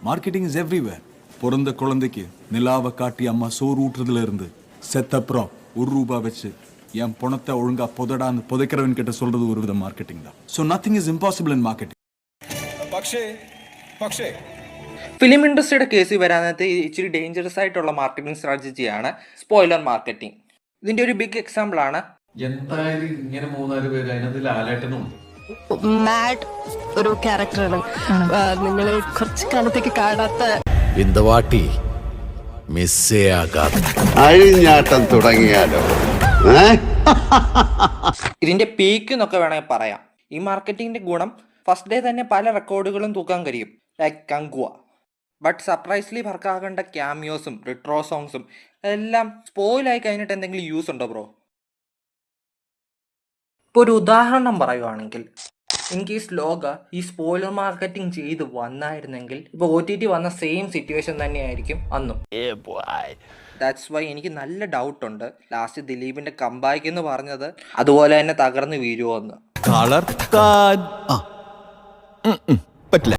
Marketing is everywhere. பிறந்த குழந்தைக்கு நிலாவை காட்டி அம்மா சோறு ஊட்டுறதுல இருந்து செத்தப்புறம் ₹1 வச்சு என் பணத்தை ஒழுங்கா புதடான்னு புதைக்கிறவன் கிட்ட சொல்றது ஒரு வித மார்க்கெட்டிங் தான். So nothing is impossible in marketing. പക്ഷേ ഫിലിം ഇൻഡസ്ട്രിയുടെ കേസിൽ വരാനകത്ത് ഇച്ചിരി ഡേഞ്ചറസ് ആയിട്ടുള്ള മാർക്കറ്റിംഗ് സ്ട്രാറ്റജിയാണ് സ്പോയിലർ മാർക്കറ്റിംഗ്. ഇതിന്റെ ഒരു ബിഗ് എക്സാമ്പിൾ ആണ്. എന്തായാലും ഇങ്ങനെ 3-4 പേര് അതിനകത്ത് ലാലേട്ടനും മാഡ് ഒരു ക്യാരക്ടറാണ്. നിങ്ങൾ കുറച്ച് കാലത്തേക്ക് കാണാത്ത இந்த வாட்டி மிஸ்ஸே ஆகாது. അഴിഞ്ഞാട്ടം തുടങ്ങിയാലോ? ഇതിന്റെ പീക്ക് എന്നൊക്കെ വേണമെങ്കിൽ പറയാം. ഈ മാർക്കറ്റിംഗിന്റെ ഗുണം ഫസ്റ്റ് ഡേ തന്നെ പല റെക്കോർഡുകളും തൂക്കാൻ കഴിയും, ലൈക്ക് കങ്കുവ. ബട്ട് സർപ്രൈസ്ലി വർക്കാകേണ്ട ക്യാമിയോസും റിട്രോ സോങ്സും എല്ലാം സ്പോയിലായി കഴിഞ്ഞിട്ട് എന്തെങ്കിലും യൂസ് ഉണ്ടോ ബ്രോ? ഇപ്പോൾ ഒരു ഉദാഹരണം പറയുവാണെങ്കിൽ, ഇൻ കേസ് ലോക ഈ സ്പോയിലർ മാർക്കറ്റിംഗ് ചെയ്ത് വന്നായിരുന്നെങ്കിൽ ഇപ്പോൾ OTT വന്ന സെയിം സിറ്റുവേഷൻ തന്നെയായിരിക്കും അന്നും. ദാറ്റ്സ് വൈ എനിക്ക് നല്ല ഡൗട്ട് ഉണ്ട് ലാസ്റ്റ് ദിലീപിന്റെ കംബാക്ക് എന്ന് പറഞ്ഞത് അതുപോലെ തന്നെ തകർന്ന് വീഴുമോ എന്ന്. കളർക്കാൻ പറ്റില്ല.